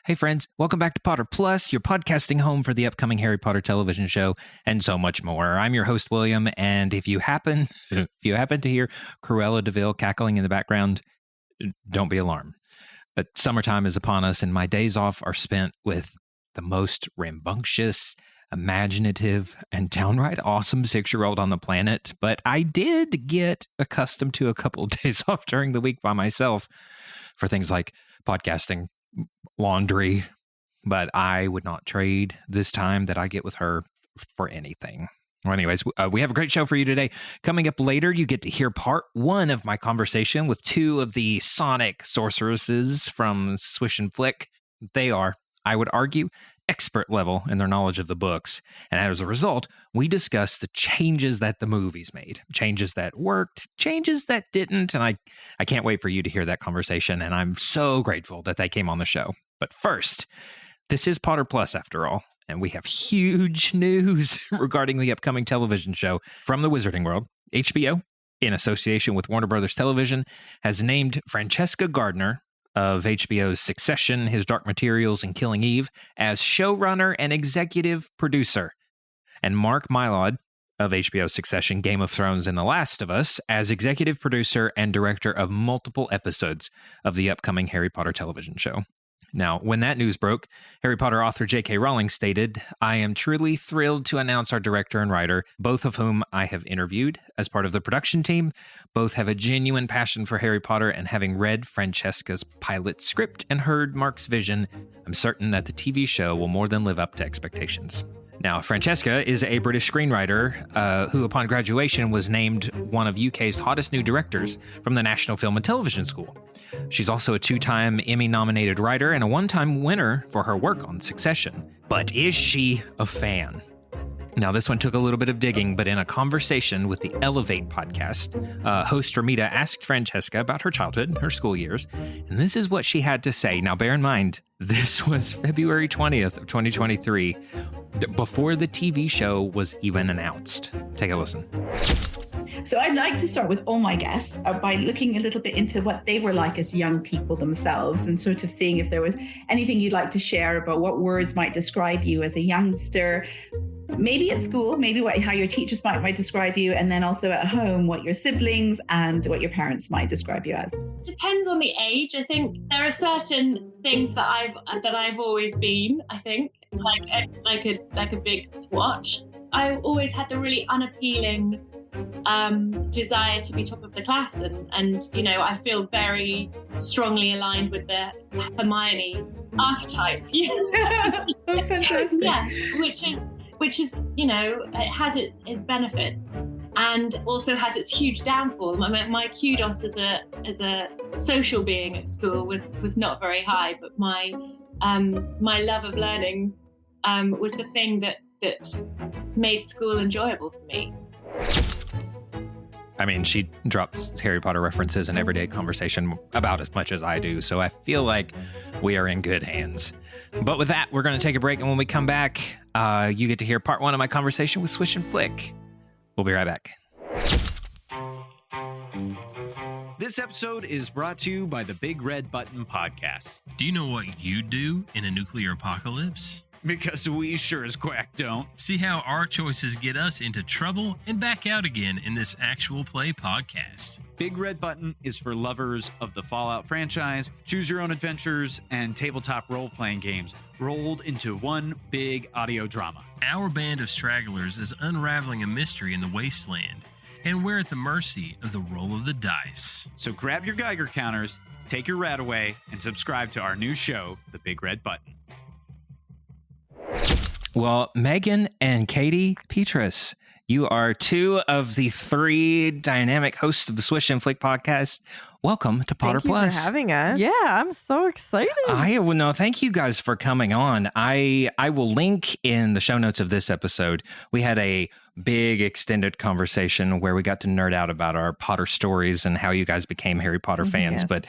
Hey friends, welcome back to Potter Plus, your podcasting home for the upcoming Harry Potter television show and so much more. I'm your host, William, and if you happen to hear Cruella de Vil cackling in the background, don't be alarmed. But summertime is upon us, and my days off are spent with the most rambunctious, imaginative, and downright awesome 6-year-old on the planet. But I did get accustomed to a couple of days off during the week by myself for things like podcasting, laundry, but I would not trade this time that I get with her for anything. Well, anyways, we have a great show for you today. Coming up later, you get to hear part 1 of my conversation with 2 of the Sonic sorceresses from Swish and Flick. They are, I would argue, expert level in their knowledge of the books. And as a result, we discuss the changes that the movies made, changes that worked, changes that didn't. And I can't wait for you to hear that conversation. And I'm so grateful that they came on the show. But first, this is Potter Plus after all. And we have huge news regarding the upcoming television show from the Wizarding World. HBO, in association with Warner Brothers Television, has named Francesca Gardner of HBO's Succession, His Dark Materials, and Killing Eve as showrunner and executive producer, and Mark Mylod of HBO's Succession, Game of Thrones, and The Last of Us as executive producer and director of multiple episodes of the upcoming Harry Potter television show. Now, when that news broke, Harry Potter author J.K. Rowling stated, "I am truly thrilled to announce our director and writer, both of whom I have interviewed as part of the production team. Both have a genuine passion for Harry Potter, and having read Francesca's pilot script and heard Mark's vision, I'm certain that the TV show will more than live up to expectations." Now, Francesca is a British screenwriter who, upon graduation, was named one of UK's hottest new directors from the National Film and Television School. She's also a 2-time Emmy-nominated writer and a 1-time winner for her work on Succession. But is she a fan? Now, this one took a little bit of digging, but in a conversation with the Elevate podcast, host Ramita asked Francesca about her childhood, her school years, and this is what she had to say. Now, bear in mind, this was February 20th of 2023, before the TV show was even announced. Take a listen. So I'd like to start with all my guests by looking a little bit into what they were like as young people themselves and sort of seeing if there was anything you'd like to share about what words might describe you as a youngster, maybe at school, maybe how your teachers might describe you, and then also at home, what your siblings and what your parents might describe you as. Depends on the age. I think there are certain things that I've always been, I think, like a big swatch. I always had the really unappealing desire to be top of the class, and you know, I feel very strongly aligned with the Hermione archetype. Oh, fantastic. Yes, which is, you know, it has its benefits and also has its huge downfall. My kudos as a social being at school was not very high, but my love of learning was the thing that made school enjoyable for me. I mean, she drops Harry Potter references in everyday conversation about as much as I do, so I feel like we are in good hands. But with that, we're going to take a break, and when we come back, you get to hear part 1 of my conversation with Swish and Flick. We'll be right back. This episode is brought to you by the Big Red Button Podcast. Do you know what you'd do in a nuclear apocalypse? Because we sure as quack don't. See how our choices get us into trouble and back out again in this actual play podcast. Big Red Button is for lovers of the Fallout franchise, choose your own adventures, and tabletop role-playing games rolled into one big audio drama. Our band of stragglers is unraveling a mystery in the wasteland, and we're at the mercy of the roll of the dice. So grab your Geiger counters, take your rat away, and subscribe to our new show, The Big Red Button. Well, Megan and Katie Petras, you are 2 of the 3 dynamic hosts of the Swish and Flick podcast. Welcome to Potter Plus. Thank you for having us. Yeah, I'm so excited. Thank you guys for coming on. I will link in the show notes of this episode. We had a big extended conversation where we got to nerd out about our Potter stories and how you guys became Harry Potter fans. Yes. But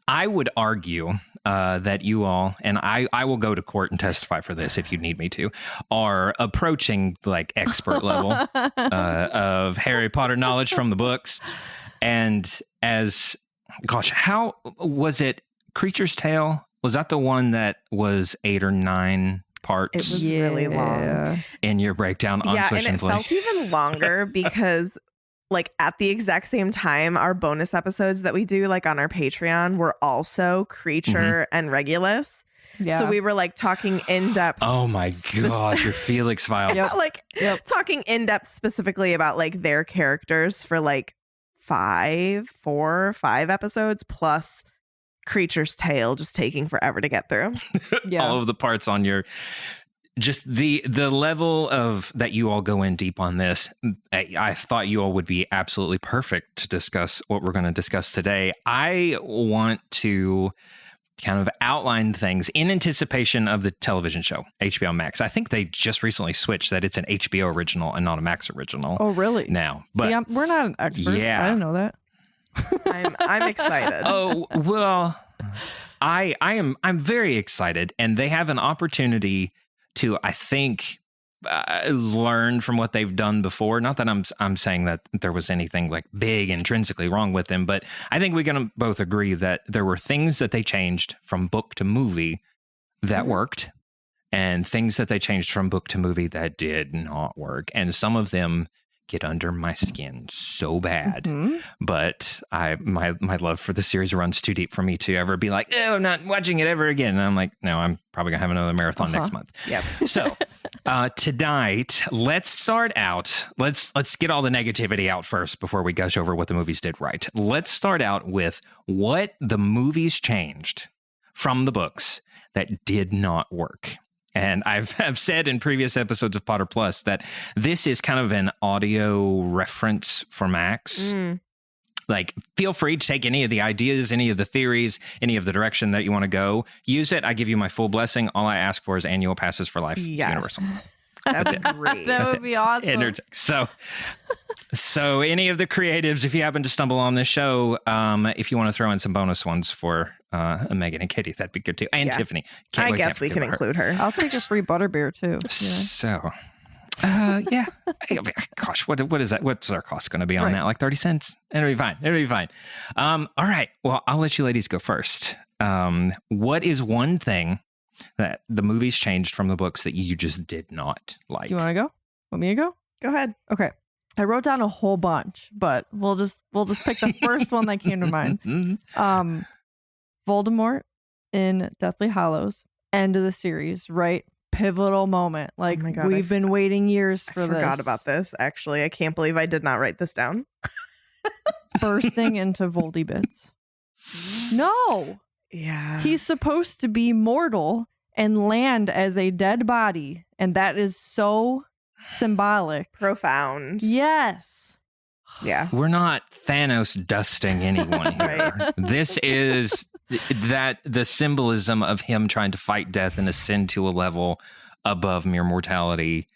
I would argue that you all, and I will go to court and testify for this if you need me to, are approaching like expert level of Harry Potter knowledge from the books. And how was it? Creature's Tale Was that the one that was 8 or 9 parts? It was really long. In your breakdown on Swish and Flick. It felt even longer because like at the exact same time, our bonus episodes that we do like on our Patreon were also Creature and Regulus. Yeah. So we were like talking in depth. Oh my gosh, your Felix file. Talking in depth specifically about like their characters for like 5 episodes plus Creature's Tale just taking forever to get through. All of the parts on your just the level of that you all go in deep on this. I thought you all would be absolutely perfect to discuss what we're going to discuss today. I want to kind of outline things in anticipation of the television show, HBO Max. I think they just recently switched that it's an HBO original and not a Max original. Oh, really? Now, but see, we're not an expert. Yeah, I didn't know that. I'm excited. Oh, well, I'm very excited, and they have an opportunity to, I think, learn from what they've done before. Not that I'm saying that there was anything like big intrinsically wrong with them, but I think we can both agree that there were things that they changed from book to movie that worked, and things that they changed from book to movie that did not work, and some of them get under my skin so bad. But my love for the series runs too deep for me to ever be like, oh, I'm not watching it ever again. And I'm like, no, I'm probably gonna have another marathon next month. Yep. So tonight, let's start out. Let's get all the negativity out first before we gush over what the movies did right. Let's start out with what the movies changed from the books that did not work. And I've said in previous episodes of Potter Plus that this is kind of an audio reference for Max. Like, feel free to take any of the ideas, any of the theories, any of the direction that you want to go. Use it. I give you my full blessing. All I ask for is annual passes for life. Universal. That's great. That would be awesome. So any of the creatives, if you happen to stumble on this show, if you want to throw in some bonus ones for Megan and Katie, that'd be good too. And Tiffany. I guess we can include her. I'll take a free butterbeer too. So, gosh, what is that? What's our cost going to be on that? Like 30 cents? It'll be fine. All right. Well, I'll let you ladies go first. What is one thing that the movies changed from the books that you just did not like? Do you want to go? Want me to go? Go ahead. Okay. I wrote down a whole bunch, but we'll just pick the first one that came to mind. Voldemort in Deathly Hallows, end of the series, right? Pivotal moment. Like, oh my God, we've been waiting years for this. I forgot about this, actually. I can't believe I did not write this down. Bursting into Voldy bits. No. Yeah. He's supposed to be mortal and land as a dead body, and that is so symbolic. Profound. Yes. Yeah. We're not Thanos dusting anyone here. Right. This is that the symbolism of him trying to fight death and ascend to a level above mere mortality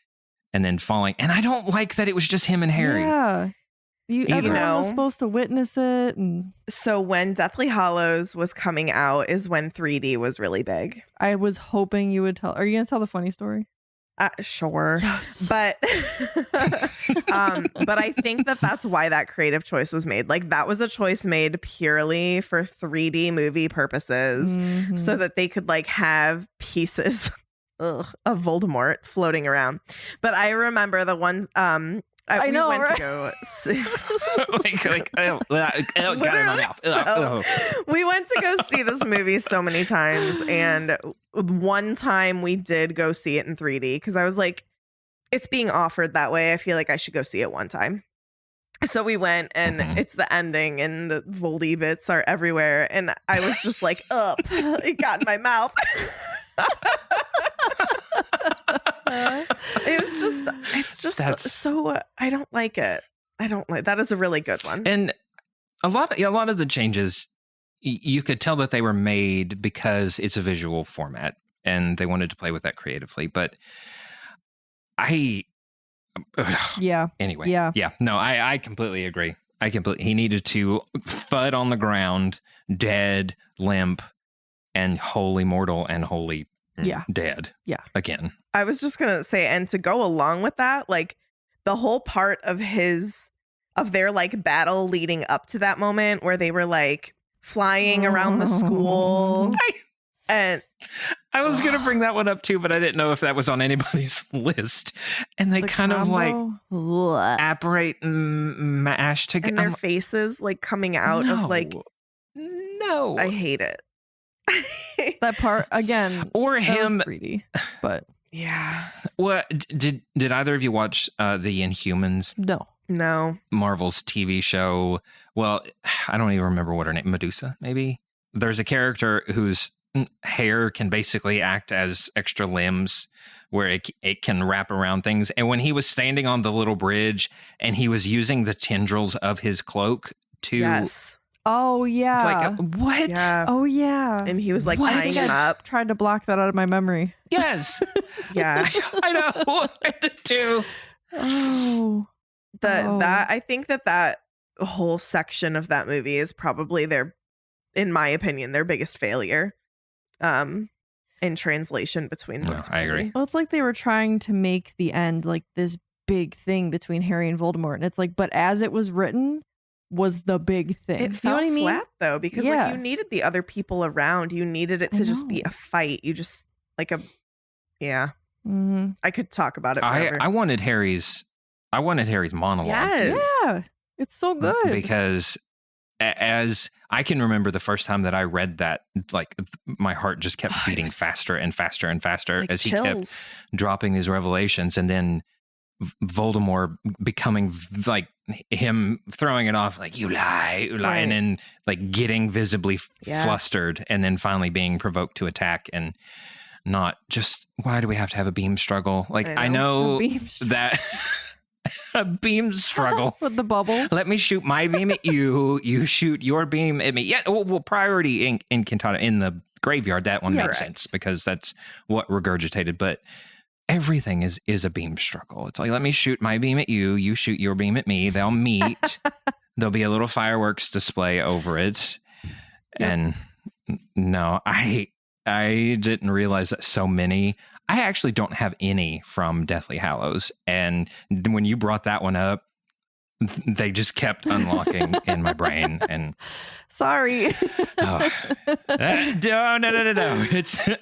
and then falling. And I don't like that it was just him and Harry. Yeah. Everyone was supposed to witness it. And so when Deathly Hallows was coming out is when 3D was really big. I was hoping you would tell. Are you going to tell the funny story? Sure. Yes. But I think that's why that creative choice was made. Like, that was a choice made purely for 3D movie purposes, so that they could like have pieces of Voldemort floating around. But I remember the one I know, we went right? to go see. We went to go see this movie so many times, and one time we did go see it in 3D because I was like, it's being offered that way. I feel like I should go see it one time. So we went, and it's the ending, and the Voldy bits are everywhere, and I was just like, ugh, it got in my mouth. It's just so I don't like it. That is a really good one. And a lot of the changes, you could tell that they were made because it's a visual format and they wanted to play with that creatively. But I completely agree. He needed to thud on the ground, dead, limp, and wholly mortal and wholly dead. Yeah. Again. I was just gonna say, and to go along with that, like the whole part of their like battle leading up to that moment where they were like flying around the school And I was going to bring that one up too, but I didn't know if that was on anybody's list. And they kind of like apparate and mash together. And their faces like coming out of like. No. I hate it. That part again. Or him. 3D, but. Yeah. What did either of you watch the Inhumans? No. Marvel's TV show. Well, I don't even remember what her name. Medusa, maybe. There's a character whose hair can basically act as extra limbs, where it can wrap around things. And when he was standing on the little bridge, and he was using the tendrils of his cloak to. Yes. Oh yeah. It's like what? Yeah. Oh yeah. And he was like tying him up. Tried to block that out of my memory. Yes. Yeah. I know. I did too. Oh. That I think that whole section of that movie is probably in my opinion, their biggest failure. In translation between No, I agree. Well, it's like they were trying to make the end like this big thing between Harry and Voldemort. And it's like, but as it was written was the big thing. It fell flat though, because Yeah. like you needed the other people around. You needed it to just be a fight. You just like Mm-hmm. I could talk about it forever. I wanted Harry's monologue. Yes. Yeah. It's so good. Because as I can remember the first time that I read that, like my heart just kept beating faster and faster and faster Like as he chills. kept dropping these revelations, and then Voldemort becoming like him throwing it off like you lie, Right. and then like getting visibly Yeah. flustered, and then finally being provoked to attack, and not just why do we have to have a beam struggle? Like I know A beam struggle. that a beam struggle. With the bubbles. Let me shoot my beam at you. You shoot your beam at me. Yeah, well, priority in Quintana in the graveyard. That one makes sense because that's what regurgitated. But everything is a beam struggle. It's like, let me shoot my beam at you. You shoot your beam at me. They'll meet. There'll be a little fireworks display over it. Yep. And no, I didn't realize that so many. I actually don't have any from Deathly Hallows. And when you brought that one up, they just kept unlocking in my brain. And Sorry. no.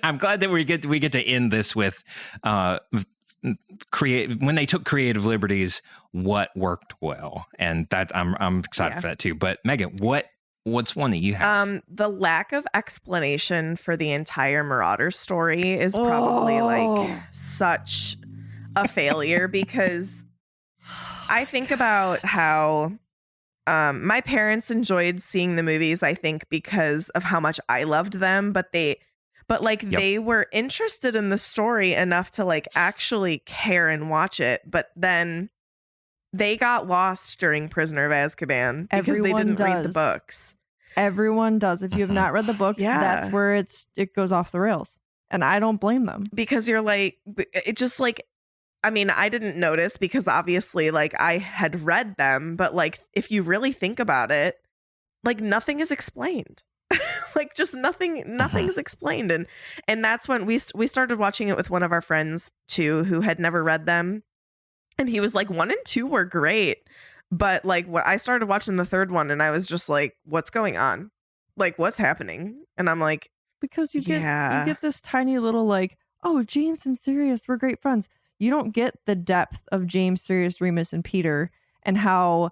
I'm glad that we get to end this with when they took creative liberties, what worked well, and that I'm excited for that too. But Megan, what's one that you have? The lack of explanation for the entire Marauder story is probably like such a failure, because I think about how my parents enjoyed seeing the movies, I think, because of how much I loved them, but they were interested in the story enough to like actually care and watch it, but then they got lost during Prisoner of Azkaban because they didn't read the books. Everyone does. If you have not read the books, that's where it goes off the rails. And I don't blame them. Because you're like, it just like, I mean, I didn't notice because obviously like I had read them, but like if you really think about it, like nothing is explained. Like just nothing's explained. And that's when we started watching it with one of our friends too, who had never read them. And he was like, 1 and 2 were great. But like when I started watching the third one and I was just like, what's going on? Like, what's happening? And I'm like, because you get this tiny little like, oh, James and Sirius were great friends. You don't get the depth of James, Sirius, Remus, and Peter, and how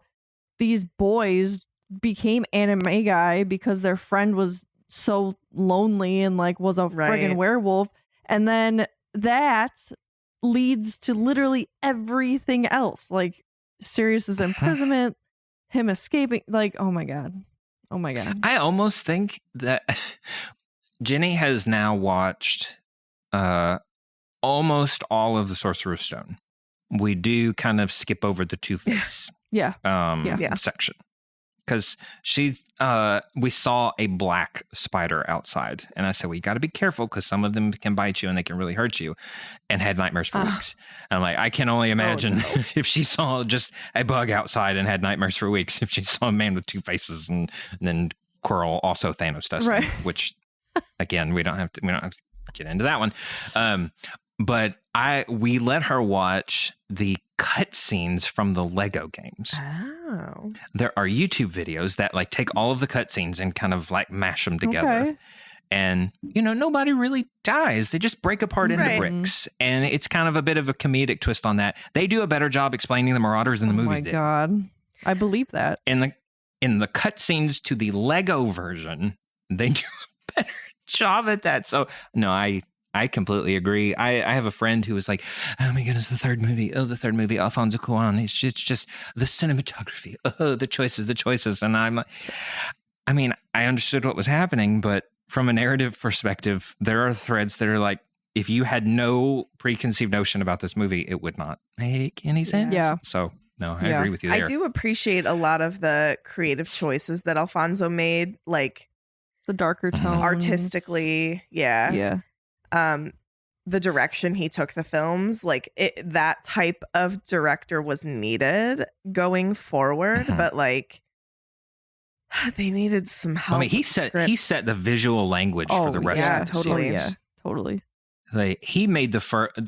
these boys became anime guy because their friend was so lonely and like was a friggin' werewolf. And then that leads to literally everything else. Like Sirius's imprisonment, him escaping, like, oh my god. I almost think that Jenny has now watched almost all of the Sorcerer's Stone. We do kind of skip over the Two-Face section. Because we saw a black spider outside. And I said, well, you got to be careful because some of them can bite you and they can really hurt you. And had nightmares for weeks. And I'm like, I can only imagine if she saw just a bug outside and had nightmares for weeks, if she saw a man with 2 faces and then Quirrell also Thanos does, which again, we don't have to get into that one. But we let her watch the cutscenes from the Lego games. Oh. There are YouTube videos that like take all of the cutscenes and kind of like mash them together. Okay. And, nobody really dies. They just break apart into Right. bricks. And it's kind of a bit of a comedic twist on that. They do a better job explaining the Marauders than the movies did. Oh my God. I believe that. In the cutscenes to the Lego version, they do a better job at that. So, no, I completely agree. I have a friend who was like, oh my goodness, the third movie, Alfonso Cuarón. It's just the cinematography. Oh, the choices. And I'm like, I mean, I understood what was happening, but from a narrative perspective, there are threads that are like, if you had no preconceived notion about this movie, it would not make any sense. Yeah. So, no, I agree with you there. I do appreciate a lot of the creative choices that Alfonso made, like The darker tones. artistically. Yeah. Yeah. The direction he took the films, like that type of director was needed going forward, but like they needed some help. I mean, he set the visual language for the rest of the totally. series. Yeah, totally. Like, he made the first.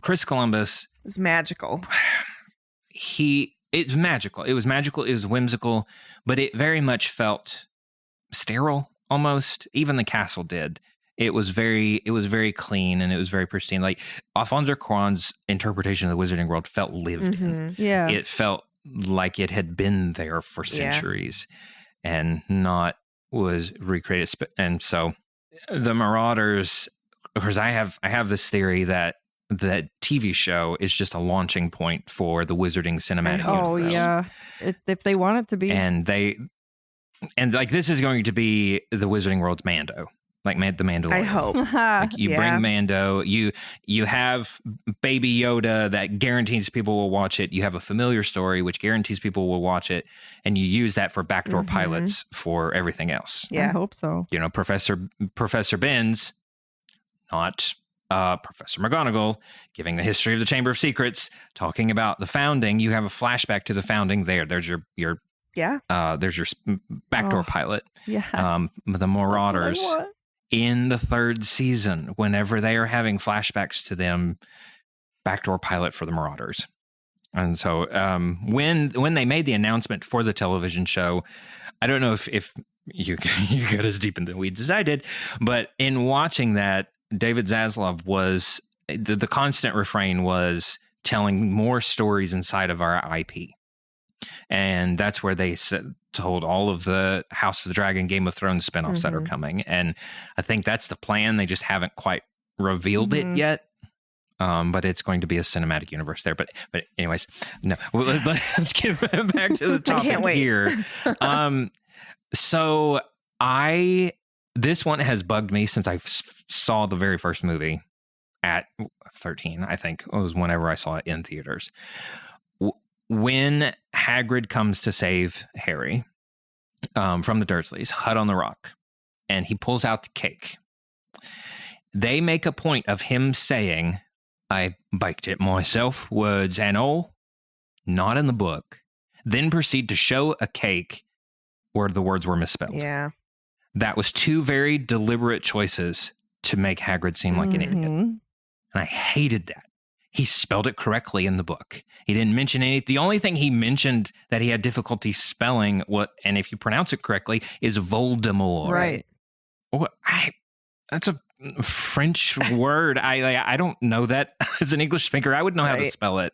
Chris Columbus. It's magical. It's magical. It was magical. It was whimsical, but it very much felt sterile almost. Even the castle did. It was very clean and it was very pristine. Like Alfonso Cuarón's interpretation of the Wizarding World felt lived in. Yeah. It felt like it had been there for centuries and not was recreated. And so the Marauders, of course, I have this theory that the TV show is just a launching point for the Wizarding cinematic universe. Oh yeah, if they want it to be, and like this is going to be the Wizarding World's Mando, like the Mandalorian. I hope. Like you bring Mando, you have Baby Yoda that guarantees people will watch it. You have a familiar story which guarantees people will watch it, and you use that for backdoor pilots for everything else. I hope so. Professor Benz, not Professor McGonagall, giving the history of the Chamber of Secrets, talking about the founding. You have a flashback to the founding there. There's your there's your backdoor pilot. Yeah. The Marauders in the third season, whenever they are having flashbacks to them, backdoor pilot for the Marauders. And so when they made the announcement for the television show, I don't know if you got as deep in the weeds as I did, but in watching that, David Zaslav was the constant refrain was telling more stories inside of our IP. And that's where they told all of the House of the Dragon, Game of Thrones spinoffs that are coming. And I think that's the plan. They just haven't quite revealed it yet. But it's going to be a cinematic universe there. But anyways, no. Well, let's get back to the topic here. So this one has bugged me since I saw the very first movie at 13, I think. It was whenever I saw it in theaters. When Hagrid comes to save Harry from the Dursleys, Hut on the Rock, and he pulls out the cake, they make a point of him saying, I baked it myself, words and all, not in the book, then proceed to show a cake where the words were misspelled. Yeah. That was two very deliberate choices to make Hagrid seem like an idiot. And I hated that. He spelled it correctly in the book. He didn't mention anything. The only thing he mentioned that he had difficulty spelling, and if you pronounce it correctly, is Voldemort. Right. That's a French word. I don't know that as an English speaker. I would know how to spell it.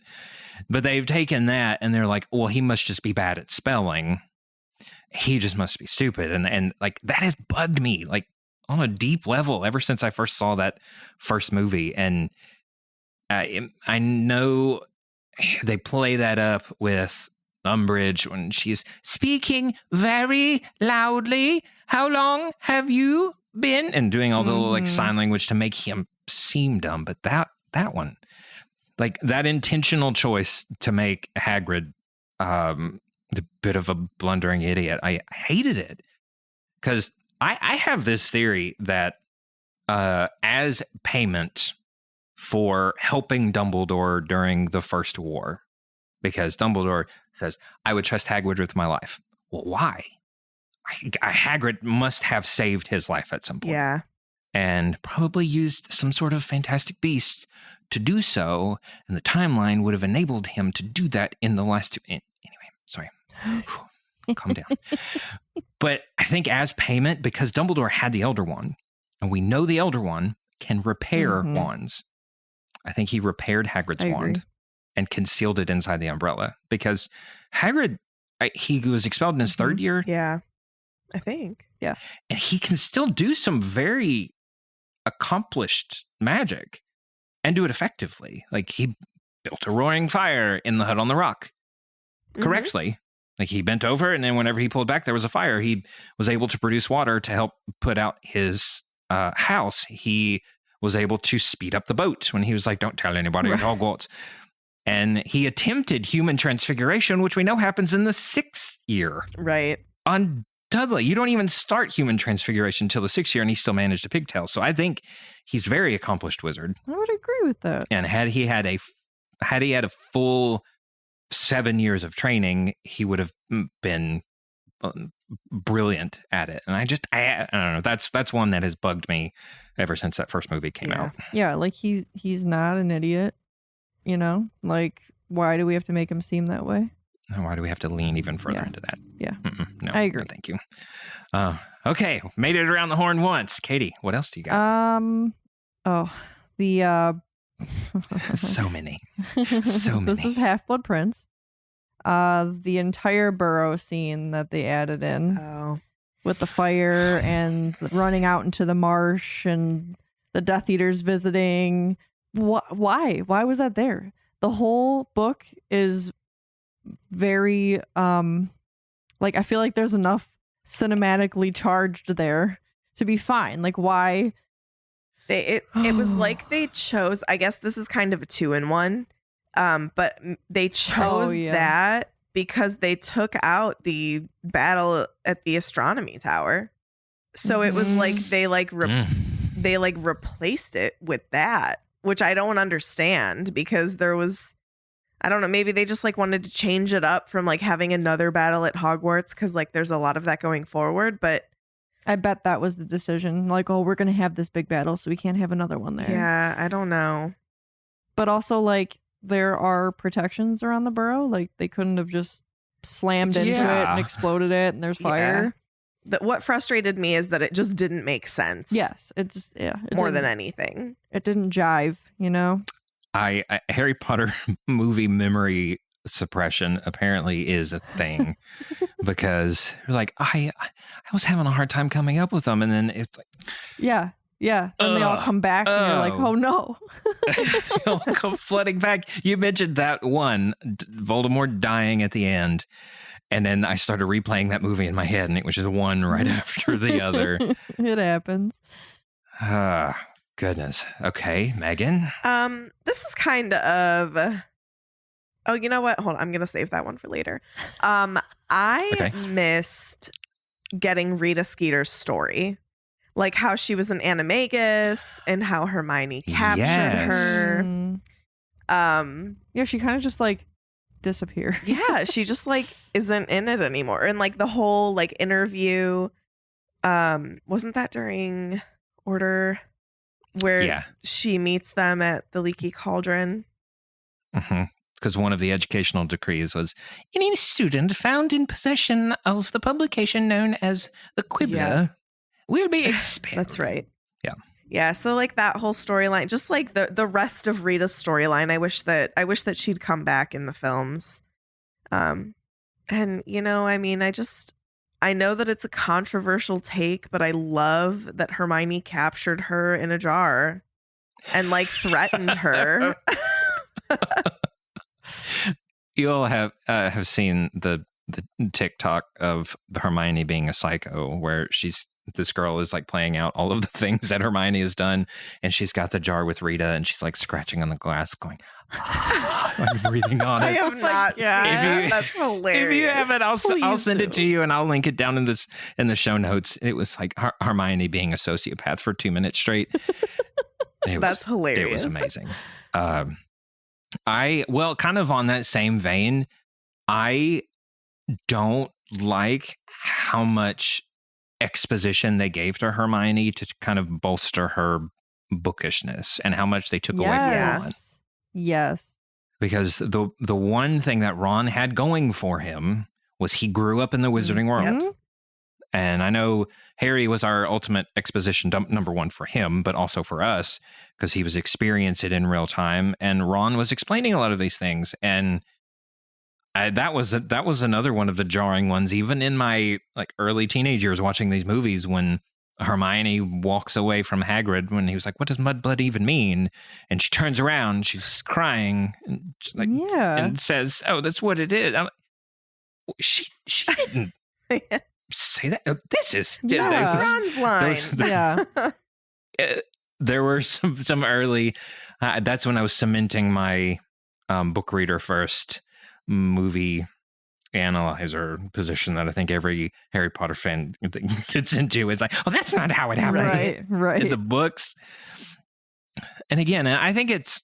But they've taken that and they're like, well, he must just be bad at spelling. He just must be stupid. And like that has bugged me like on a deep level ever since I first saw that first movie. And I know they play that up with Umbridge when she's speaking very loudly. How long have you been? And doing all the little like sign language to make him seem dumb. But that one, like that intentional choice to make Hagrid the bit of a blundering idiot, I hated it. Because I have this theory that as payment for helping Dumbledore during the First War, because Dumbledore says, I would trust Hagrid with my life. Well, why? Hagrid must have saved his life at some point. Yeah. And probably used some sort of fantastic beast to do so. And the timeline would have enabled him to do that in the last two. Anyway, sorry. Calm down. But I think as payment, because Dumbledore had the Elder Wand, and we know the Elder Wand can repair wands, I think he repaired Hagrid's wand and concealed it inside the umbrella. Because Hagrid, he was expelled in his third year. Yeah, I think. Yeah. And he can still do some very accomplished magic and do it effectively. Like he built a roaring fire in the hut on the rock correctly. Like he bent over, and then whenever he pulled back, there was a fire. He was able to produce water to help put out his house. He was able to speed up the boat when he was like, don't tell anybody at Hogwarts. And he attempted human transfiguration, which we know happens in the 6th year. Right. On Dudley, you don't even start human transfiguration until the 6th year, and he still managed a pigtail. So I think he's a very accomplished wizard. I would agree with that. And had he had a full 7 years of training, he would have been brilliant at it. And I don't know. That's one that has bugged me ever since that first movie came out. Yeah, like he's not an idiot, you know? Like, why do we have to make him seem that way? Why do we have to lean even further into that? Yeah. No, I agree. No, thank you. Okay, made it around the horn once. Katie, what else do you got? So many. This is Half-Blood Prince. The entire burrow scene that they added in with the fire and running out into the marsh and the Death Eaters visiting. Why? Why was that there? The whole book is very like I feel like there's enough cinematically charged there to be fine. Like why? It was like they chose, I guess this is kind of a 2-in-1, but they chose that because they took out the battle at the astronomy tower. So it was like they replaced it with that, which I don't understand because there was, I don't know, maybe they just like wanted to change it up from like having another battle at Hogwarts because like there's a lot of that going forward, but I bet that was the decision. Like, oh, we're going to have this big battle, so we can't have another one there. Yeah, I don't know. But also, like, there are protections around the burrow. Like, they couldn't have just slammed into it and exploded it, and there's fire. What frustrated me is that it just didn't make sense. Yes, it just, more than anything. It didn't jive, you know? Harry Potter movie memory suppression apparently is a thing because you're like I was having a hard time coming up with them, and then it's like and they all come back and you're like, oh no. They all come flooding back. You mentioned that one, Voldemort dying at the end, and then I started replaying that movie in my head, and it was just one right after the other. It happens. Goodness. Okay, Megan. This is kind of oh, you know what? Hold on. I'm going to save that one for later. I missed getting Rita Skeeter's story. Like how she was an animagus and how Hermione captured her. Yeah, she kind of just like disappeared. Yeah, she just like isn't in it anymore. And like the whole like interview, wasn't that during Order where she meets them at the Leaky Cauldron? Because one of the educational decrees was any student found in possession of the publication known as the Quibbler will be expelled. That's right. Yeah. Yeah. So like that whole storyline, just like the rest of Rita's storyline, I wish that she'd come back in the films. And you know, I mean, I know that it's a controversial take, but I love that Hermione captured her in a jar and like threatened her. You all have seen the TikTok of Hermione being a psycho, where this girl is like playing out all of the things that Hermione has done, and she's got the jar with Rita, and she's like scratching on the glass, going, I'm breathing on it. I have not seen that. That's hilarious. If you haven't, I'll send it to you, and I'll link it down in the show notes. It was like Hermione being a sociopath for 2 minutes straight. That's hilarious. It was amazing. Kind of on that same vein, I don't like how much exposition they gave to Hermione to kind of bolster her bookishness, and how much they took away from Ron. Yes. Because the one thing that Ron had going for him was he grew up in the wizarding world. Yep. And I know Harry was our ultimate exposition dump number one for him, but also for us because he was experiencing it in real time. And Ron was explaining a lot of these things. And that was another one of the jarring ones, even in my like early teenage years watching these movies when Hermione walks away from Hagrid when he was like, what does mudblood even mean? And she turns around, she's crying and, like, and says, oh, that's what it is. She didn't say that. This is Ron's line. There were some early, that's when I was cementing my book reader first movie analyzer position that I think every Harry Potter fan gets into is like, oh, that's not how it happened right in the books. And again, I think it's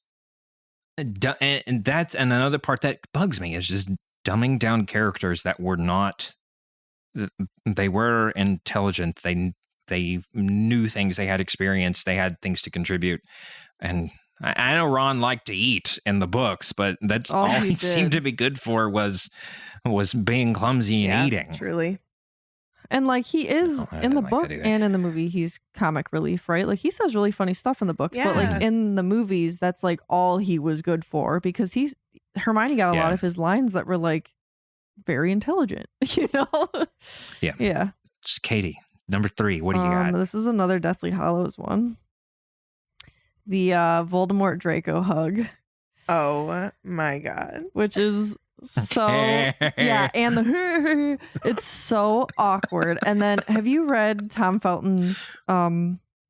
and that's another part that bugs me is just dumbing down characters that were not, they were intelligent, they knew things, they had experience, they had things to contribute. And I know Ron liked to eat in the books, but that's all he seemed to be good for was being clumsy and eating. Truly. And like he is in the book and in the movie, he's comic relief, right? Like he says really funny stuff in the books, but like in the movies, that's like all he was good for because Hermione got a lot of his lines that were like very intelligent, you know? Yeah. Katie, number 3, what do you got? This is another Deathly Hallows one. The Voldemort Draco hug. Oh my God. Which is so, and it's so awkward. And then have you read Tom Felton's, what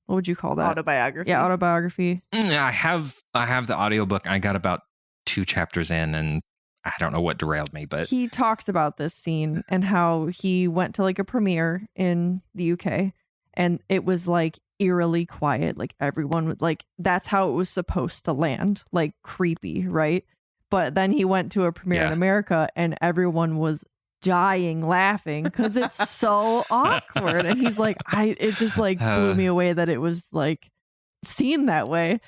would you call that? Autobiography. Yeah, autobiography. I have the audiobook. I got about 2 chapters in and I don't know what derailed me, but he talks about this scene and how he went to like a premiere in the UK and it was like eerily quiet, like everyone would like, that's how it was supposed to land, like creepy, right? But then he went to a premiere in America and everyone was dying laughing because it's so awkward. And he's like, it just like blew me away that it was like seen that way.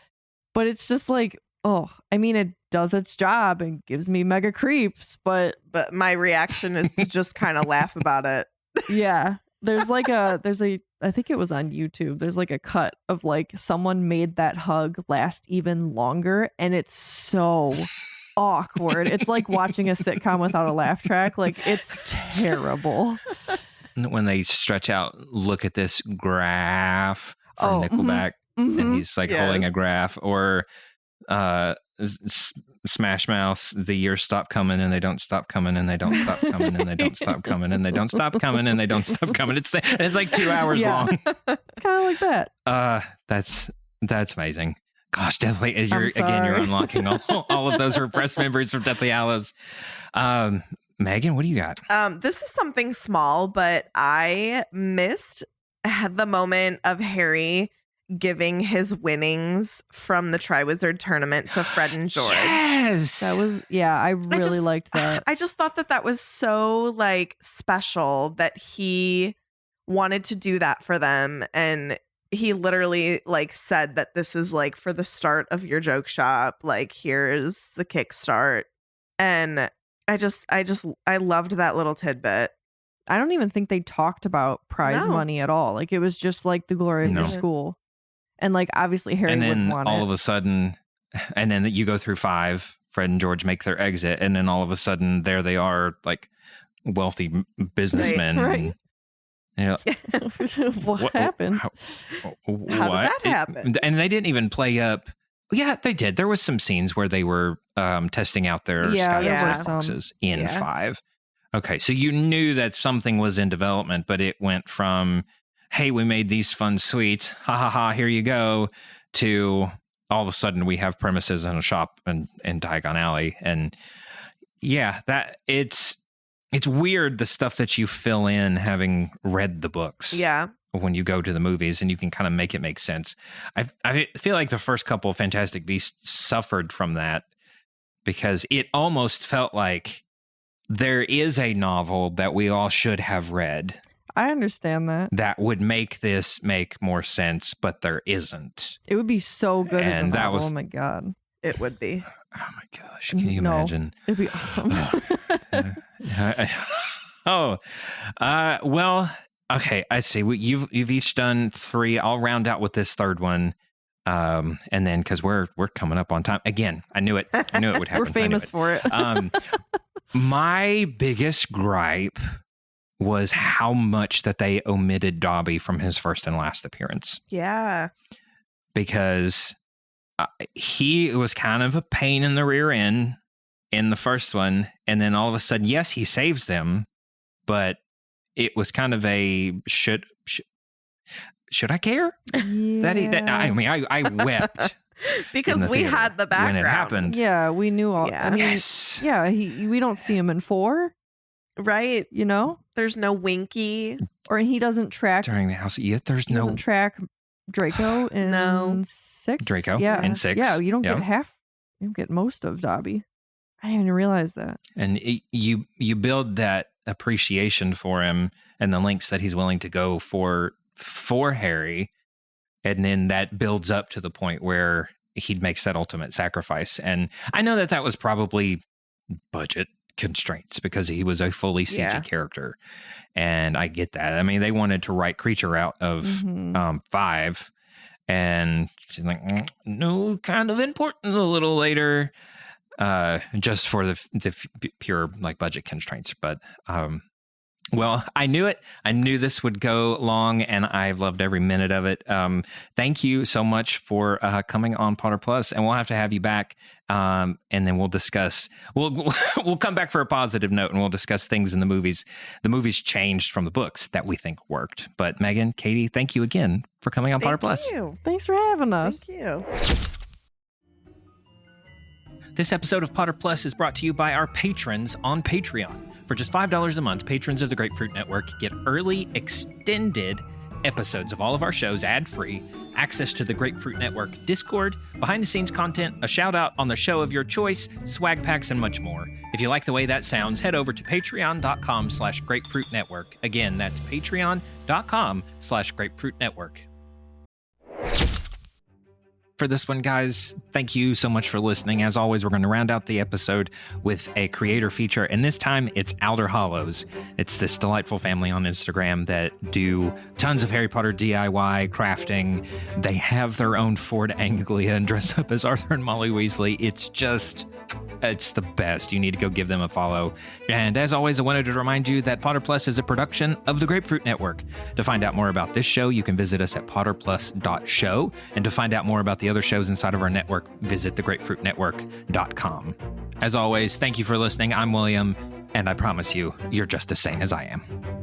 But it's just like, oh, I mean, it does its job and gives me mega creeps, but my reaction is to just kind of laugh about it. Yeah. There's a I think it was on YouTube. There's like a cut of like someone made that hug last even longer and it's so awkward. It's like watching a sitcom without a laugh track. Like it's terrible. When they stretch out, look at this graph from Nickelback and he's like holding a graph, or Smash Mouth, the years stop coming and they don't stop coming and they don't stop coming and they don't stop coming and they don't stop coming and they don't stop coming. It's like 2 hours long. It's kind of like that. That's amazing. Gosh, Deathly, you're unlocking all of those repressed memories from Deathly Hallows. Megan, what do you got? This is something small, but I missed the moment of Harry giving his winnings from the Triwizard tournament to Fred and George. Yes. That was, I really liked that. I just thought that was so like special that he wanted to do that for them. And he literally like said that this is like for the start of your joke shop. Like here's the kickstart. And I loved that little tidbit. I don't even think they talked about prize money at all. Like it was just like the glory of their school. And like obviously Harry wouldn't want it. And then all of a sudden, and then you go through 5, Fred and George make their exit, and then all of a sudden there they are, like wealthy businessmen. Right. What happened? How did that happen? And they didn't even play up. Yeah, they did. There was some scenes where they were testing out their Skyward boxes in 5. Okay, so you knew that something was in development, but it went from, hey, we made these fun sweets, ha ha ha, here you go, to all of a sudden we have premises in a shop in Diagon Alley. And yeah, that it's weird, the stuff that you fill in having read the books. Yeah. When you go to the movies and you can kind of make it make sense. I feel like the first couple of Fantastic Beasts suffered from that because it almost felt like there is a novel that we all should have read. I understand that. That would make this make more sense, but there isn't. It would be so good as a And that novel. was- Oh my God. It would be. Oh my gosh, can you imagine? It'd be awesome. Well, okay. I see. You've each done 3. I'll round out with this third one. And then because we're coming up on time again. I knew it would happen. We're famous for it. My biggest gripe was how much that they omitted Dobby from his first and last appearance. Yeah. Because he was kind of a pain in the rear end in the first one. And then all of a sudden, yes, he saves them, but it was kind of a should I care? Yeah. I wept. Because we had the background. When it happened. Yeah, we knew all. Yeah. I mean, Yes. yeah, we don't see him in 4, Right. you know? There's no Winky. Or he doesn't track. During the house. Yet there's He no doesn't track Draco in No. 6. Draco Yeah. in 6. Yeah, you don't Yep. get half. You don't get most of Dobby. I didn't even realize that. And you build that appreciation for him and the lengths that he's willing to go for Harry, and then that builds up to the point where he makes that ultimate sacrifice. And I know that was probably budget constraints because he was a fully CG character, and I get that. I mean, they wanted to write Creature out of 5, and she's like, no, kind of important a little later, just for the pure like budget constraints. But well, I knew it. I knew this would go long, and I've loved every minute of it. Thank you so much for coming on Potter Plus, and we'll have to have you back, and then we'll discuss. We'll come back for a positive note, and we'll discuss things in the movies. The movies changed from the books that we think worked. But Megan, Katie, thank you again for coming on Potter Plus. Thanks for having us. Thank you. This episode of Potter Plus is brought to you by our patrons on Patreon. For just $5 a month, patrons of the Grapefruit Network get early, extended episodes of all of our shows ad-free, access to the Grapefruit Network Discord, behind-the-scenes content, a shout-out on the show of your choice, swag packs, and much more. If you like the way that sounds, head over to patreon.com/Grapefruit Network. Again, that's patreon.com/Grapefruit Network. For this one, guys, thank you so much for listening. As always, we're going to round out the episode with a creator feature, and this time it's Alder Hollows. It's this delightful family on Instagram that do tons of Harry Potter DIY crafting. They have their own Ford Anglia and dress up as Arthur and Molly Weasley. It's the best. You need to go give them a follow. And as always, I wanted to remind you that Potter Plus is a production of the Grapefruit Network. To find out more about this show, you can visit us at potterplus.show. And to find out more about the other shows inside of our network, visit thegrapefruitnetwork.com. As always, thank you for listening. I'm William, and I promise you, you're just as sane as I am.